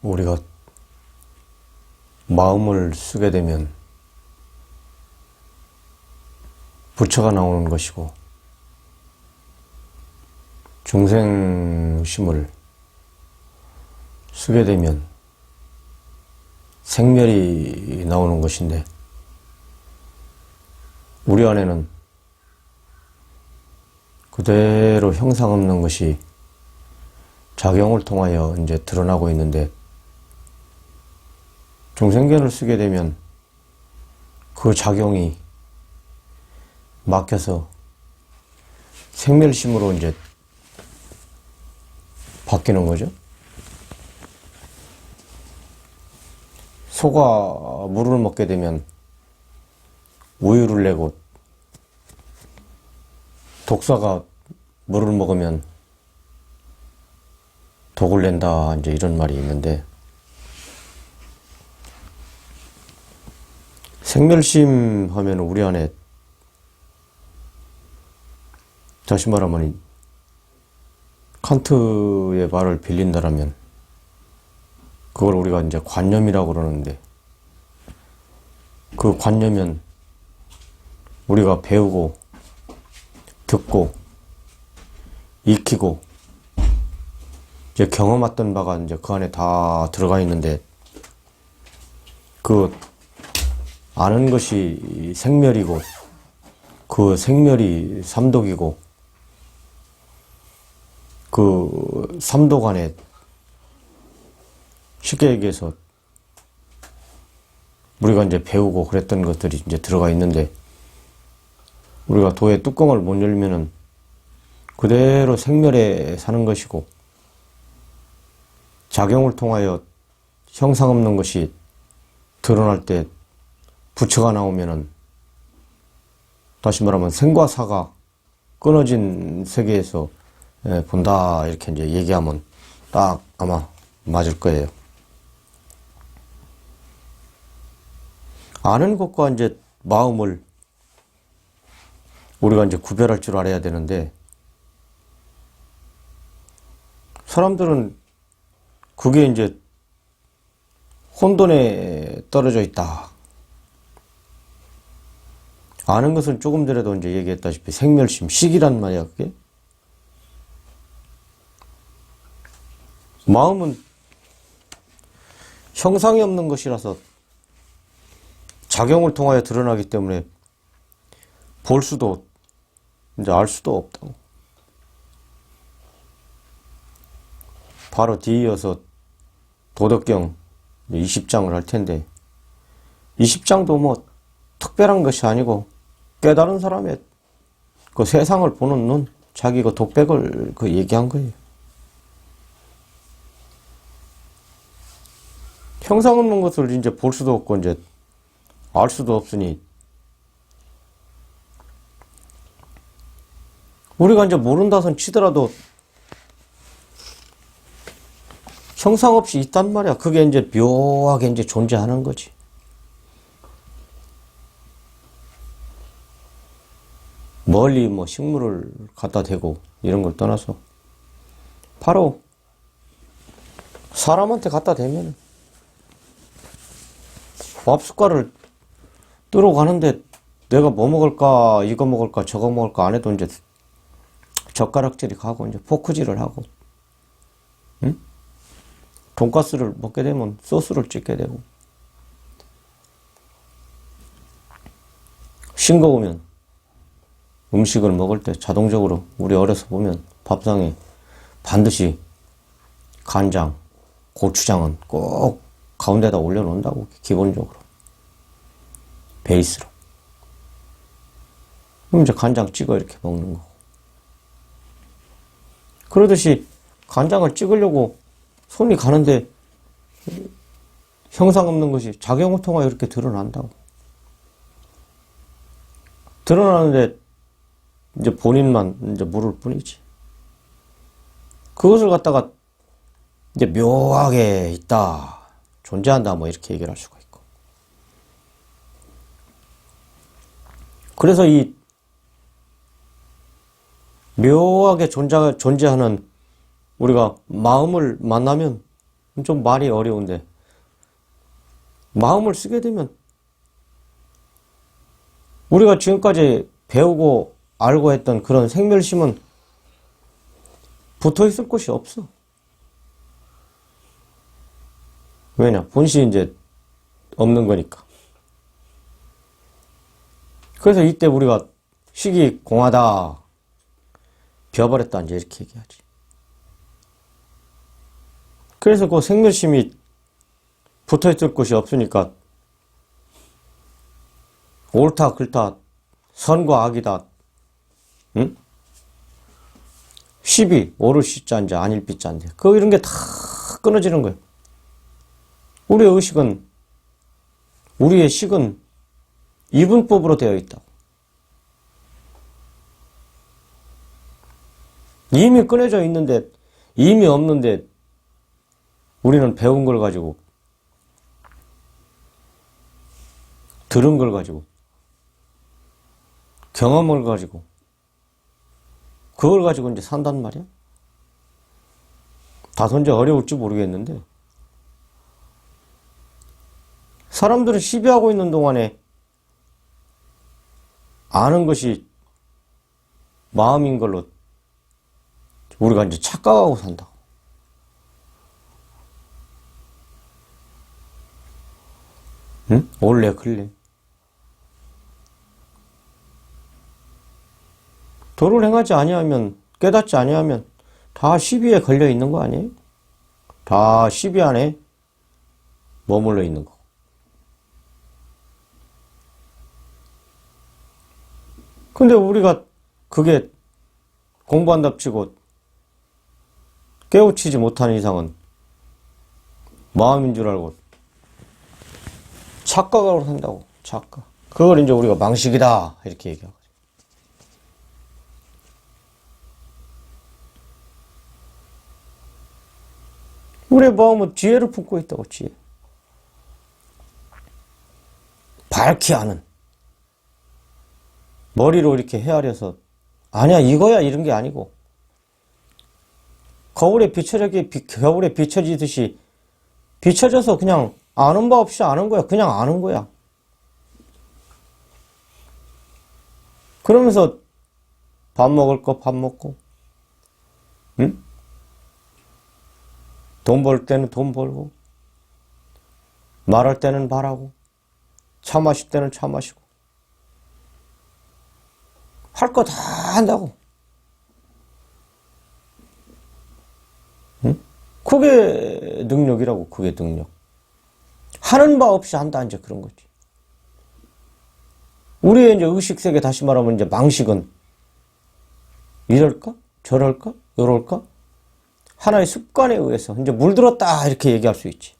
우리가 마음을 쓰게 되면 부처가 나오는 것이고, 중생심을 쓰게 되면 생멸이 나오는 것인데, 우리 안에는 그대로 형상 없는 것이 작용을 통하여 이제 드러나고 있는데, 중생견을 쓰게 되면 그 작용이 막혀서 생멸심으로 이제 바뀌는 거죠. 소가 물을 먹게 되면 우유를 내고, 독사가 물을 먹으면 독을 낸다, 이제 이런 말이 있는데, 생멸심 하면 우리 안에, 다시 말하면 칸트의 말을 빌린다라면 그걸 우리가 이제 관념이라고 그러는데, 그 관념은 우리가 배우고 듣고 익히고 이제 경험했던 바가 이제 그 안에 다 들어가 있는데, 그 아는 것이 생멸이고, 그 생멸이 삼독이고, 그 삼독 안에 쉽게 얘기해서 우리가 이제 배우고 그랬던 것들이 이제 들어가 있는데, 우리가 도의 뚜껑을 못 열면은 그대로 생멸에 사는 것이고, 작용을 통하여 형상 없는 것이 드러날 때 부처가 나오면은, 다시 말하면 생과 사가 끊어진 세계에서 본다, 이렇게 이제 얘기하면 딱 아마 맞을 거예요. 아는 것과 이제 마음을 우리가 이제 구별할 줄 알아야 되는데, 사람들은 그게 이제 혼돈에 떨어져 있다. 아는 것은 조금 전에도 이제 얘기했다시피 생멸심, 식이란 말이야, 그게. 마음은 형상이 없는 것이라서 작용을 통하여 드러나기 때문에 볼 수도 이제 알 수도 없다고. 바로 뒤이어서 도덕경 20장을 할 텐데, 20장도 뭐 특별한 것이 아니고 깨달은 사람의 그 세상을 보는 눈, 자기 그 독백을 그 얘기한 거예요. 형상 없는 것을 이제 볼 수도 없고 이제 알 수도 없으니, 우리가 이제 모른다 손 치더라도 형상 없이 있단 말이야. 그게 이제 묘하게 이제 존재하는 거지. 멀리 뭐 식물을 갖다 대고 이런 걸 떠나서 바로 사람한테 갖다 대면 밥 숟가락을 뜨러 가는데 내가 뭐 먹을까, 이거 먹을까, 저거 먹을까 안 해도 이제 젓가락질이 가고 이제 포크질을 하고, 응? 돈가스를 먹게 되면 소스를 찍게 되고, 싱거우면 음식을 먹을 때 자동적으로 우리 어려서 보면 밥상에 반드시 간장, 고추장은 꼭 가운데다 올려놓는다고, 기본적으로. 베이스로. 그럼 이제 간장 찍어 이렇게 먹는 거고. 그러듯이 간장을 찍으려고 손이 가는데 형상 없는 것이 작용을 통하여 이렇게 드러난다고. 드러나는데 이제 본인만 이제 모를 뿐이지. 그것을 갖다가 이제 묘하게 있다, 존재한다, 뭐 이렇게 얘기를 할 수가 있고. 그래서 이 묘하게 존재하는 우리가 마음을 만나면 좀 말이 어려운데, 마음을 쓰게 되면 우리가 지금까지 배우고 알고 했던 그런 생멸심은 붙어 있을 곳이 없어. 왜냐? 본심이 이제 없는 거니까. 그래서 이때 우리가 식이 공하다, 비어버렸다, 이제 이렇게 얘기하지. 그래서 그 생멸심이 붙어 있을 곳이 없으니까 옳다, 그렇다, 선과 악이다, 응? 시비, 옳을 시자인지 아닐 비자인데, 이런 게 다 끊어지는 거예요. 우리의 의식은, 우리의 식은 이분법으로 되어 있다. 이미 끊어져 있는데, 이미 없는데, 우리는 배운 걸 가지고, 들은 걸 가지고, 경험을 가지고, 그걸 가지고 이제 산단 말이야? 다소 이제 어려울지 모르겠는데, 사람들은 시비하고 있는 동안에 아는 것이 마음인 걸로 우리가 이제 착각하고 산다. 응? 올래, 글래. 도를 행하지 아니하면, 깨닫지 아니하면 다 시비에 걸려 있는 거 아니에요? 다 시비 안에 머물러 있는 거. 근데 우리가 그게 공부한답시고 깨우치지 못하는 이상은 마음인 줄 알고 착각으로 산다고. 착각. 그걸 이제 우리가 망식이다 이렇게 얘기하고. 우리의 마음은 지혜를 품고 있다고. 지혜. 밝히 아는. 머리로 이렇게 헤아려서 아니야 이거야 이런 게 아니고, 겨울에 비춰지듯이 비춰져서 그냥 아는 바 없이 아는 거야. 그냥 아는 거야. 그러면서 밥 먹을 거 밥 먹고, 응? 돈 벌 때는 돈 벌고, 말할 때는 말하고, 차 마실 때는 차 마시고, 할 거 다 한다고. 응? 그게 능력이라고. 그게 능력. 하는 바 없이 한다, 이제 그런 거지. 우리의 이제 의식세계, 다시 말하면 이제 망식은 이럴까? 저럴까? 요럴까? 하나의 습관에 의해서 이제 물들었다 이렇게 얘기할 수 있지.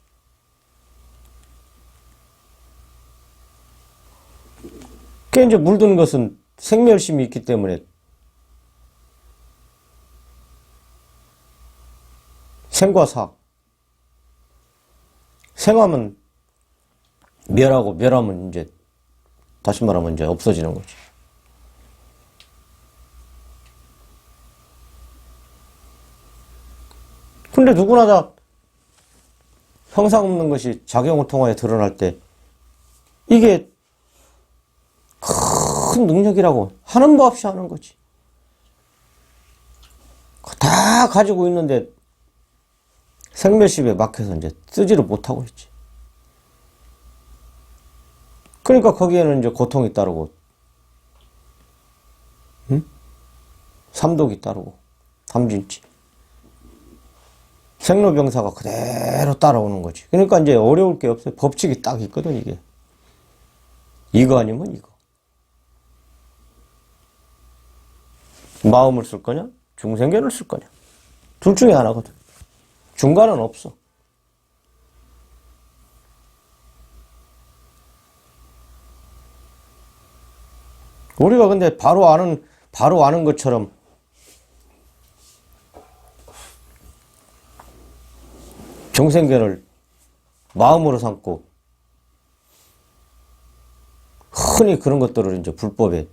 그게 이제 물드는 것은 생멸심이 있기 때문에 생과 사. 생하면 멸하고, 멸하면 이제 다시 말하면 이제 없어지는 거지. 근데 누구나 다 형상 없는 것이 작용을 통하여 드러날 때 이게 큰 능력이라고. 하는 법 없이 하는 거지. 다 가지고 있는데 생멸심에 막혀서 이제 쓰지를 못하고 있지. 그러니까 거기에는 이제 고통이 따르고, 응? 삼독이 따르고, 삼진치. 생로병사가 그대로 따라오는 거지. 그러니까 이제 어려울 게 없어요. 법칙이 딱 있거든, 이게. 이거 아니면 이거. 마음을 쓸 거냐? 중생견을 쓸 거냐? 둘 중에 하나거든. 중간은 없어. 우리가 근데 바로 아는 것처럼 중생견을 마음으로 삼고, 흔히 그런 것들을 이제 불법에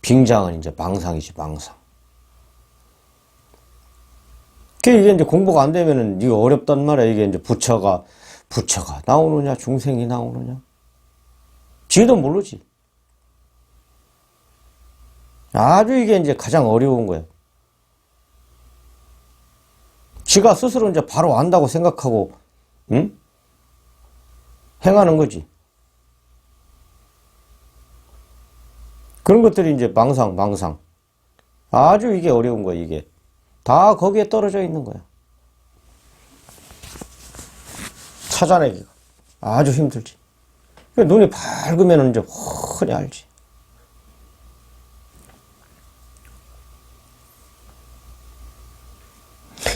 빙장은 이제 망상이지, 망상. 이게 이제 공부가 안 되면은 이거 어렵단 말이야. 이게 이제 부처가 나오느냐, 중생이 나오느냐. 지도 모르지. 아주 이게 이제 가장 어려운 거야. 지가 스스로 이제 바로 안다고 생각하고, 응? 행하는 거지. 그런 것들이 이제 망상. 아주 이게 어려운 거야, 이게. 다 거기에 떨어져 있는 거야. 찾아내기가. 아주 힘들지. 눈이 밝으면 이제 훤히 알지.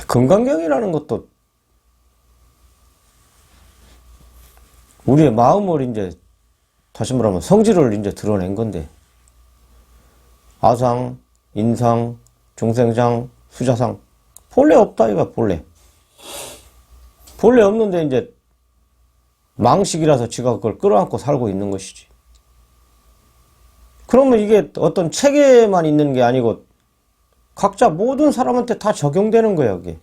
금강경이라는 것도 우리의 마음을 이제 다시 말하면 성질을 이제 드러낸 건데, 아상, 인상, 중생상, 수자상 본래 없다 이거 본래 없는데 이제 망식이라서 지가 그걸 끌어안고 살고 있는 것이지. 그러면 이게 어떤 체계만 있는 게 아니고 각자 모든 사람한테 다 적용되는 거야, 이게.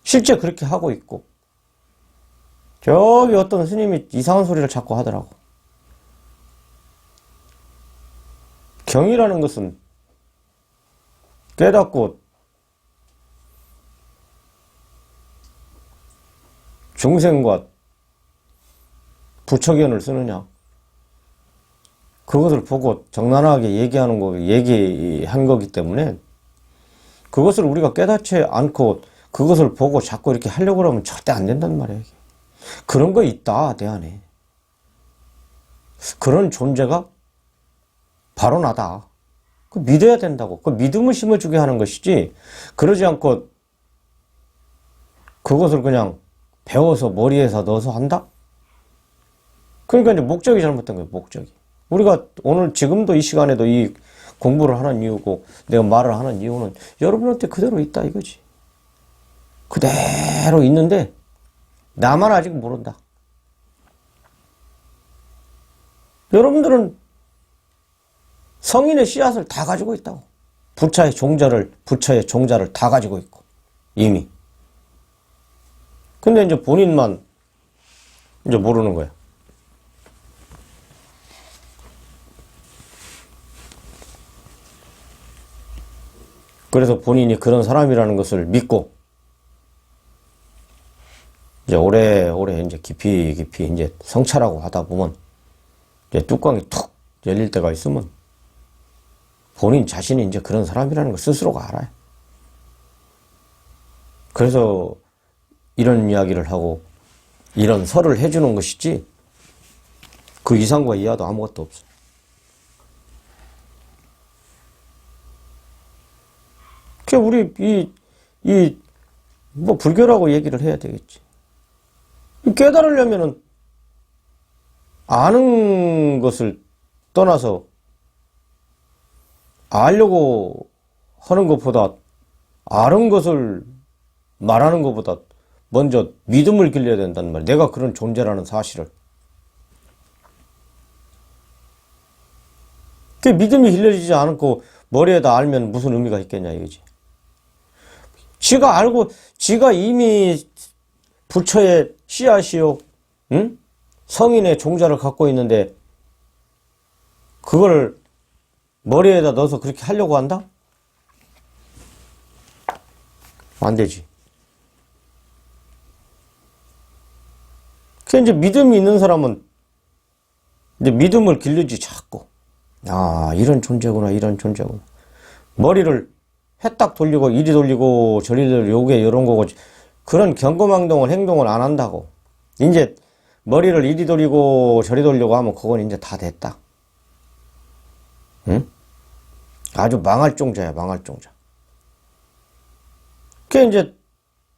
실제 그렇게 하고 있고. 저기 어떤 스님이 이상한 소리를 자꾸 하더라고. 경이라는 것은 깨닫고 중생과 부처견을 쓰느냐. 그것을 보고 정난하게 얘기한 거기 때문에 그것을 우리가 깨닫지 않고 그것을 보고 자꾸 이렇게 하려고 그러면 절대 안 된단 말이에요. 그런 거 있다, 내 안에. 그런 존재가 바로 나다. 그 믿어야 된다고. 그 믿음을 심어주게 하는 것이지, 그러지 않고 그것을 그냥 배워서 머리에서 넣어서 한다? 그러니까 이제 목적이 잘못된 거예요, 목적이. 우리가 오늘 지금도 이 시간에도 이 공부를 하는 이유고 내가 말을 하는 이유는 여러분한테 그대로 있다 이거지. 그대로 있는데 나만 아직 모른다. 여러분들은 성인의 씨앗을 다 가지고 있다고. 부처의 종자를 다 가지고 있고 이미. 근데 이제 본인만 이제 모르는 거야. 그래서 본인이 그런 사람이라는 것을 믿고 이제 오래 이제 깊이 이제 성찰하고 하다 보면 이제 뚜껑이 툭 열릴 때가 있으면 본인 자신이 이제 그런 사람이라는 걸 스스로가 알아요. 그래서 이런 이야기를 하고 이런 설을 해주는 것이지 그 이상과 이하도 아무것도 없어. 그 우리 뭐 불교라고 얘기를 해야 되겠지. 깨달으려면은 아는 것을 떠나서 알려고 하는 것보다 아는 것을 말하는 것보다 먼저 믿음을 길러야 된다는 말이야. 내가 그런 존재라는 사실을. 그 믿음이 길러지지 않고 머리에다 알면 무슨 의미가 있겠냐 이거지. 지가 알고 지가 이미 부처의 씨앗이요, 응? 성인의 종자를 갖고 있는데 그걸 머리에다 넣어서 그렇게 하려고 한다? 안 되지. 그 이제 믿음이 있는 사람은 이제 믿음을 길르지 자꾸. 아, 이런 존재구나, 이런 존재구나. 머리를 해딱 돌리고 이리 돌리고 저리 돌리고 요게 이런 거고 그런 경거망동한 행동을 안 한다고. 이제 머리를 이리 돌리고 저리 돌리고 하면 그건 이제 다 됐다. 응? 아주 망할 종자야, 망할 종자. 그게 이제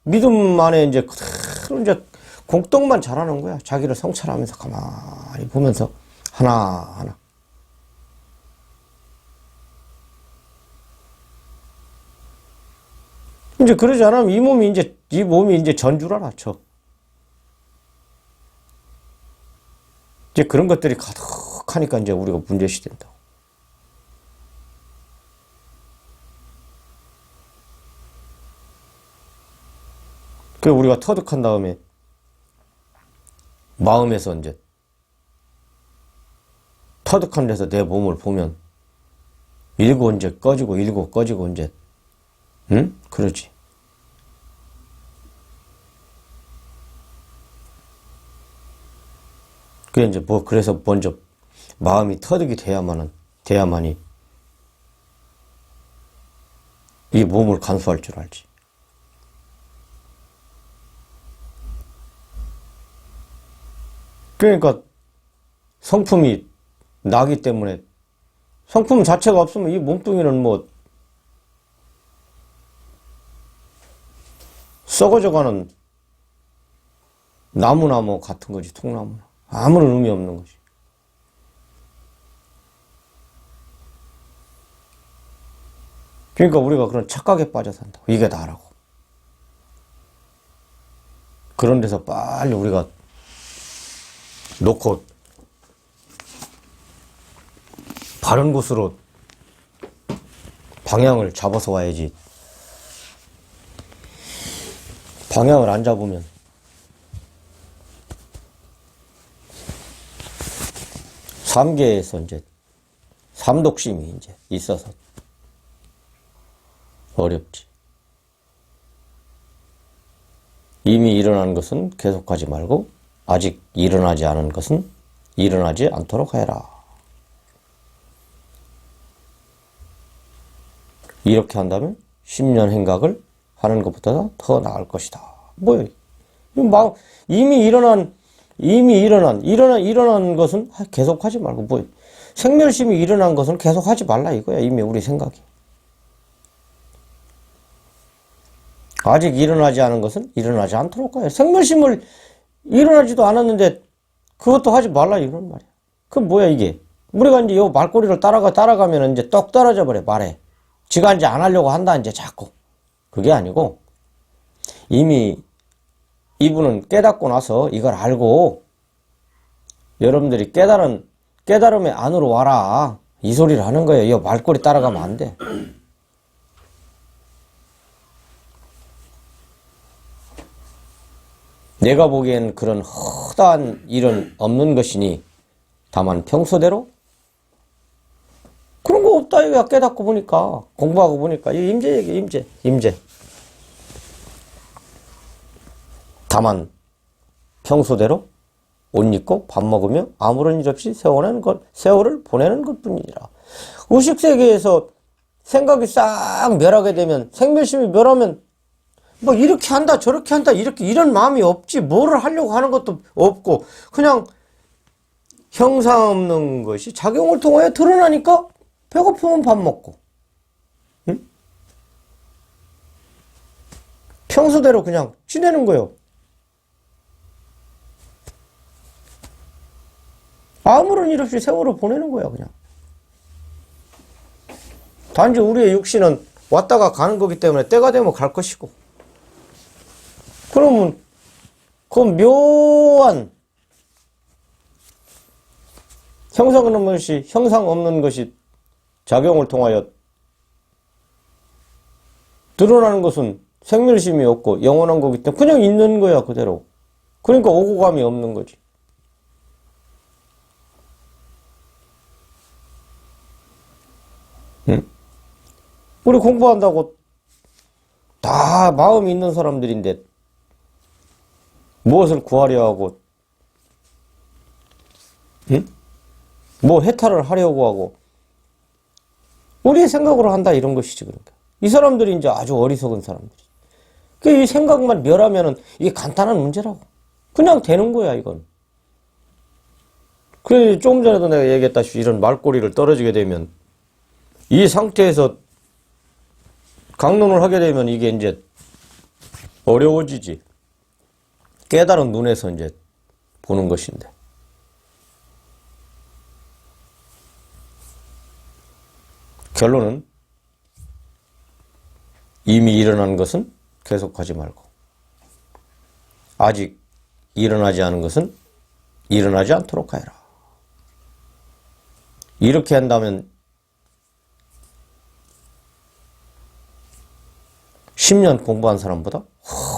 믿음 안에 이제 그대로 이제 공덕만 잘하는 거야. 자기를 성찰하면서 가만히 보면서 하나하나. 이제 그러지 않으면 이 몸이 이제 전줄 알아, 이제 그런 것들이 가득하니까 이제 우리가 문제시 된다. 그 우리가 터득한 다음에 마음에서 이제 터득한 데서 내 몸을 보면 일고 이제 꺼지고 일고 꺼지고 이제 응? 그러지. 그래 이제 그래서 먼저 마음이 터득이 돼야만이 이 몸을 간수할 줄 알지. 그러니까 성품이 나기 때문에 성품 자체가 없으면 이 몸뚱이는 뭐 썩어져가는 나무나 뭐 같은 거지. 통나무나 아무런 의미 없는 거지. 그러니까 우리가 그런 착각에 빠져 산다. 이게 나라고. 그런 데서 빨리 우리가 놓고 바른 곳으로 방향을 잡아서 와야지. 방향을 안 잡으면 삼계에서 이제 삼독심이 이제 있어서 어렵지. 이미 일어난 것은 계속하지 말고 아직 일어나지 않은 것은 일어나지 않도록 해라. 이렇게 한다면 10년 행각을 하는 것보다 더 나을 것이다. 뭐야? 이미 일어난 것은 계속하지 말고 뭐야? 생멸심이 일어난 것은 계속하지 말라 이거야. 이미 우리 생각이. 아직 일어나지 않은 것은 일어나지 않도록 해야. 생멸심을 일어나지도 않았는데 그것도 하지 말라 이런 말이야. 그 뭐야 이게? 우리가 이제 요 말꼬리를 따라가면 이제 떡 떨어져 버려 말해. 지가 이제 안 하려고 한다 이제 자꾸. 그게 아니고 이미 이분은 깨닫고 나서 이걸 알고 여러분들이 깨달음의 안으로 와라 이 소리를 하는 거예요. 이 말꼬리 따라가면 안 돼. 내가 보기엔 그런 허다한 일은 없는 것이니 다만 평소대로 그런 거 없다 이거야. 깨닫고 보니까 공부하고 보니까 이 임재 얘기 임재 다만 평소대로 옷 입고 밥 먹으며 아무런 일 없이 세월을 보내는 것뿐이니라. 의식세계에서 생각이 싹 멸하게 되면 생멸심이 멸하면 뭐 이렇게 한다 저렇게 한다 이런 마음이 없지. 뭐를 하려고 하는 것도 없고 그냥 형상 없는 것이 작용을 통하여 드러나니까 배고프면 밥 먹고 응? 평소대로 그냥 지내는 거예요. 아무런 일 없이 세월을 보내는 거야 그냥. 단지 우리의 육신은 왔다가 가는 거기 때문에 때가 되면 갈 것이고 그러면 그 묘한 형상 없는 것이 작용을 통하여 드러나는 것은 생멸심이 없고 영원한 거기 때문에 그냥 있는 거야 그대로. 그러니까 오고감이 없는 거지. 응? 우리 공부한다고 다 마음이 있는 사람들인데 무엇을 구하려 하고 응? 뭐 해탈을 하려고 하고 우리의 생각으로 한다 이런 것이지. 그러니까 이 사람들이 이제 아주 어리석은 사람들이. 그 이 생각만 멸하면은 이게 간단한 문제라고. 그냥 되는 거야 이건. 그 조금 전에도 내가 얘기했다시피 이런 말꼬리를 떨어지게 되면 이 상태에서 강론을 하게 되면 이게 이제 어려워지지. 깨달은 눈에서 이제 보는 것인데. 결론은 이미 일어난 것은 계속하지 말고 아직 일어나지 않은 것은 일어나지 않도록 하여라. 이렇게 한다면 10년 공부한 사람보다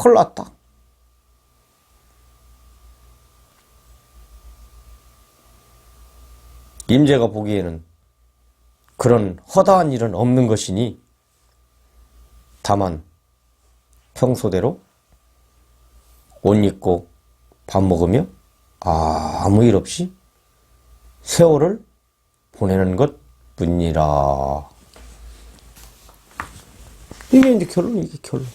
훨 낫다. 임재가 보기에는 그런 허다한 일은 없는 것이니 다만 평소대로 옷 입고 밥 먹으며 아무 일 없이 세월을 보내는 것 뿐이라. 이게 이제 결론이, 이게 결론.